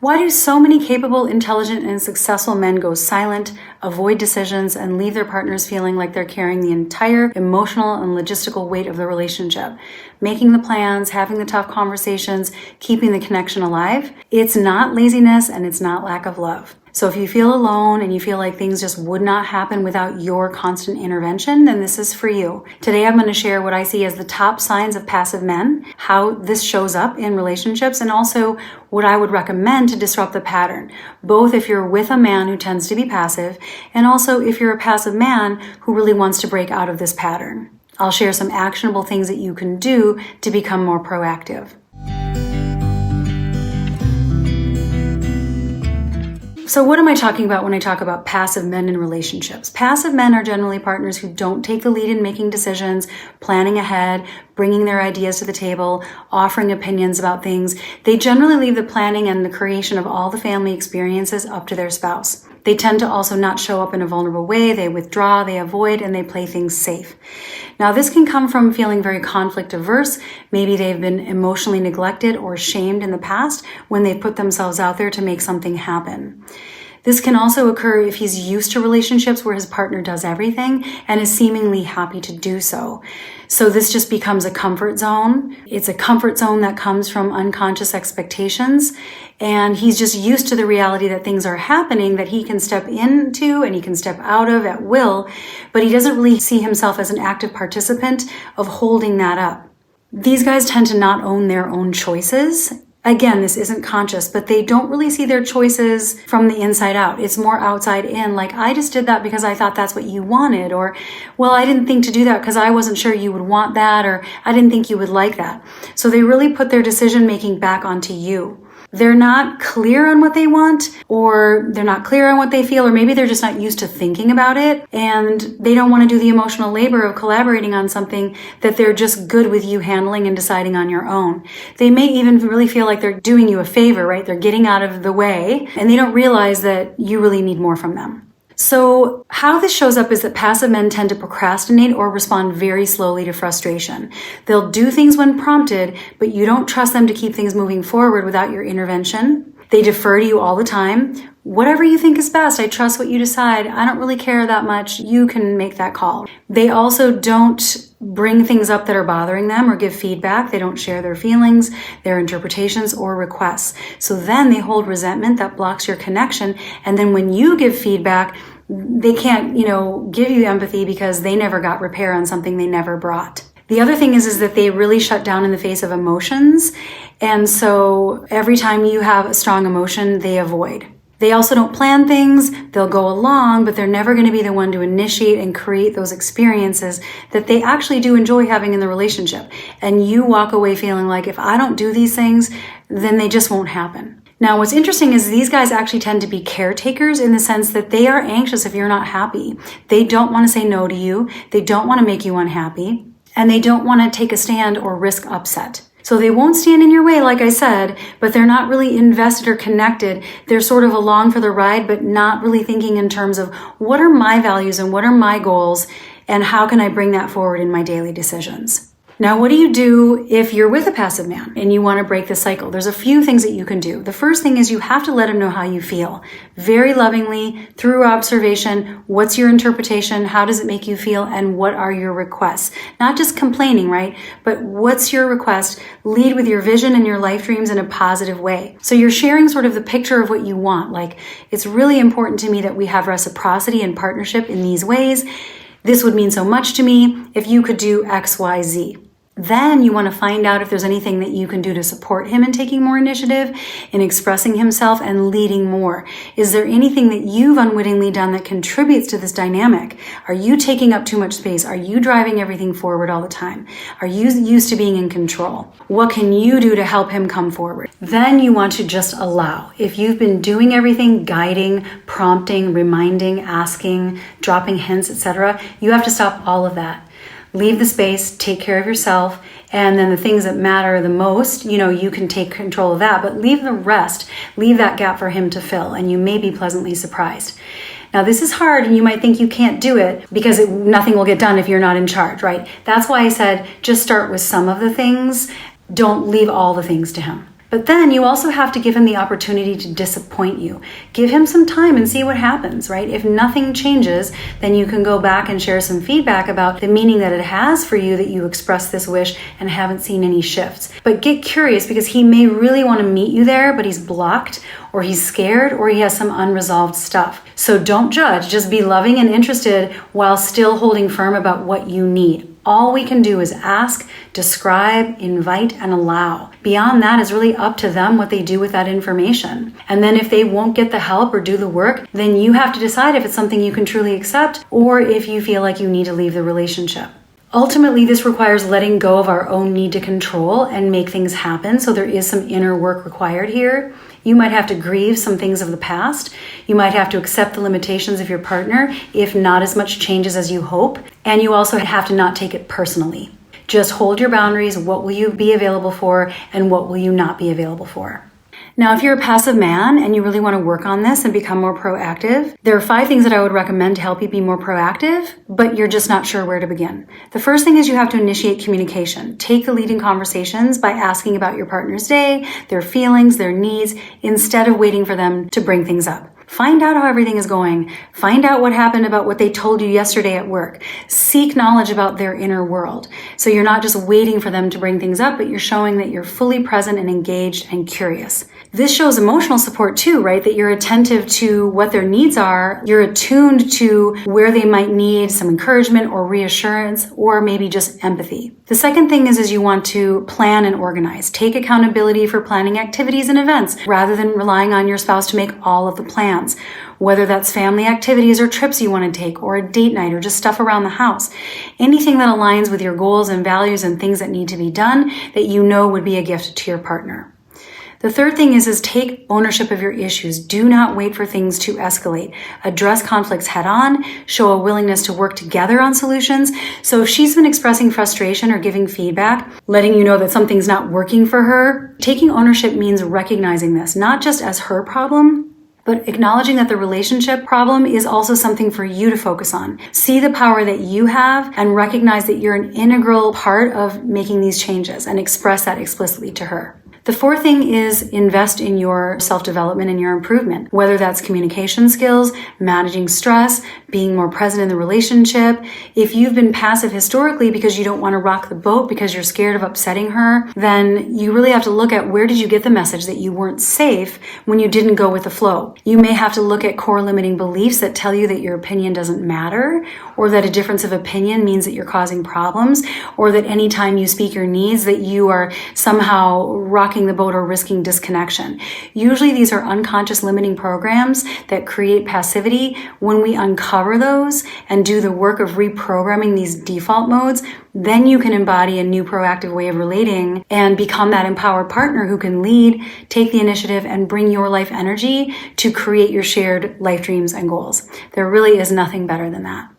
Why do so many capable, intelligent, and successful men go silent, avoid decisions, and leave their partners feeling like they're carrying the entire emotional and logistical weight of the relationship? Making the plans, having the tough conversations, keeping the connection alive. It's not laziness and it's not lack of love. So if you feel alone and you feel like things just would not happen without your constant intervention, then this is for you. Today I'm going to share what I see as the top signs of passive men, how this shows up in relationships, and also what I would recommend to disrupt the pattern, both if you're with a man who tends to be passive, and also if you're a passive man who really wants to break out of this pattern. I'll share some actionable things that you can do to become more proactive. So what am I talking about when I talk about passive men in relationships? Passive men are generally partners who don't take the lead in making decisions, planning ahead, bringing their ideas to the table, offering opinions about things. They generally leave the planning and the creation of all the family experiences up to their spouse. They tend to also not show up in a vulnerable way. They withdraw, they avoid, and they play things safe. Now, this can come from feeling very conflict averse. Maybe they've been emotionally neglected or shamed in the past when they've put themselves out there to make something happen. This can also occur if he's used to relationships where his partner does everything and is seemingly happy to do so. So this just becomes a comfort zone. It's a comfort zone that comes from unconscious expectations. And he's just used to the reality that things are happening that he can step into and he can step out of at will, but he doesn't really see himself as an active participant of holding that up. These guys tend to not own their own choices. Again, this isn't conscious, but they don't really see their choices from the inside out. It's more outside in, like, I just did that because I thought that's what you wanted, or, well, I didn't think to do that because I wasn't sure you would want that, or I didn't think you would like that. So they really put their decision making back onto you. They're not clear on what they want, or they're not clear on what they feel, or maybe they're just not used to thinking about it, and they don't want to do the emotional labor of collaborating on something that they're just good with you handling and deciding on your own. They may even really feel like they're doing you a favor, right? They're getting out of the way, and they don't realize that you really need more from them. So how this shows up is that passive men tend to procrastinate or respond very slowly to frustration. They'll do things when prompted, but you don't trust them to keep things moving forward without your intervention. They defer to you all the time. Whatever you think is best, I trust what you decide. I don't really care that much. You can make that call. They also don't bring things up that are bothering them or give feedback. They don't share their feelings, their interpretations, or requests. So then they hold resentment that blocks your connection. And then when you give feedback, they can't, give you empathy because they never got repair on something they never brought. The other thing is that they really shut down in the face of emotions. And so every time you have a strong emotion, they avoid. They also don't plan things. They'll go along, but they're never going to be the one to initiate and create those experiences that they actually do enjoy having in the relationship. And you walk away feeling like, if I don't do these things, then they just won't happen. Now, what's interesting is these guys actually tend to be caretakers in the sense that they are anxious if you're not happy. They don't want to say no to you. They don't want to make you unhappy. And they don't want to take a stand or risk upset. So they won't stand in your way, like I said, but they're not really invested or connected. They're sort of along for the ride, but not really thinking in terms of what are my values and what are my goals and how can I bring that forward in my daily decisions. Now, what do you do if you're with a passive man and you want to break the cycle? There's a few things that you can do. The first thing is you have to let him know how you feel. Very lovingly, through observation, what's your interpretation? How does it make you feel? And what are your requests? Not just complaining, right? But what's your request? Lead with your vision and your life dreams in a positive way. So you're sharing sort of the picture of what you want. Like, it's really important to me that we have reciprocity and partnership in these ways. This would mean so much to me if you could do X, Y, Z. Then you want to find out if there's anything that you can do to support him in taking more initiative, in expressing himself and leading more. Is there anything that you've unwittingly done that contributes to this dynamic? Are you taking up too much space? Are you driving everything forward all the time? Are you used to being in control? What can you do to help him come forward? Then you want to just allow. If you've been doing everything, guiding, prompting, reminding, asking, dropping hints, etc., you have to stop all of that. Leave the space, take care of yourself, and then the things that matter the most, you can take control of that, but leave the rest, leave that gap for him to fill, and you may be pleasantly surprised. Now, this is hard, and you might think you can't do it because nothing will get done if you're not in charge, right? That's why I said just start with some of the things. Don't leave all the things to him. But then you also have to give him the opportunity to disappoint you. Give him some time and see what happens, right? If nothing changes, then you can go back and share some feedback about the meaning that it has for you that you expressed this wish and haven't seen any shifts. But get curious, because he may really want to meet you there, but he's blocked, or he's scared, or he has some unresolved stuff. So don't judge, just be loving and interested while still holding firm about what you need. All we can do is ask, describe, invite, and allow. Beyond that is really up to them what they do with that information. And then if they won't get the help or do the work, then you have to decide if it's something you can truly accept or if you feel like you need to leave the relationship. Ultimately, this requires letting go of our own need to control and make things happen. So there is some inner work required here. You might have to grieve some things of the past. You might have to accept the limitations of your partner if not as much changes as you hope. And you also have to not take it personally. Just hold your boundaries. What will you be available for and what will you not be available for? Now, if you're a passive man and you really want to work on this and become more proactive, there are 5 things that I would recommend to help you be more proactive, but you're just not sure where to begin. The first thing is you have to initiate communication. Take the lead in conversations by asking about your partner's day, their feelings, their needs, instead of waiting for them to bring things up. Find out how everything is going. Find out what happened about what they told you yesterday at work. Seek knowledge about their inner world. So you're not just waiting for them to bring things up, but you're showing that you're fully present and engaged and curious. This shows emotional support too, right? That you're attentive to what their needs are. You're attuned to where they might need some encouragement or reassurance or maybe just empathy. The second thing is you want to plan and organize. Take accountability for planning activities and events rather than relying on your spouse to make all of the plans. Whether that's family activities or trips you want to take or a date night or just stuff around the house. Anything that aligns with your goals and values and things that need to be done that you know would be a gift to your partner. The third thing is take ownership of your issues. Do not wait for things to escalate. Address conflicts head on. Show a willingness to work together on solutions. So if she's been expressing frustration or giving feedback, letting you know that something's not working for her, taking ownership means recognizing this, not just as her problem, but acknowledging that the relationship problem is also something for you to focus on. See the power that you have and recognize that you're an integral part of making these changes and express that explicitly to her. The fourth thing is invest in your self-development and your improvement, whether that's communication skills, managing stress, being more present in the relationship. If you've been passive historically because you don't want to rock the boat because you're scared of upsetting her, then you really have to look at where did you get the message that you weren't safe when you didn't go with the flow. You may have to look at core limiting beliefs that tell you that your opinion doesn't matter, or that a difference of opinion means that you're causing problems, or that anytime you speak your needs that you are somehow rocking the boat or risking disconnection. Usually these are unconscious limiting programs that create passivity. When we uncover those and do the work of reprogramming these default modes, then you can embody a new proactive way of relating and become that empowered partner who can lead, take the initiative, and bring your life energy to create your shared life dreams and goals. There really is nothing better than that.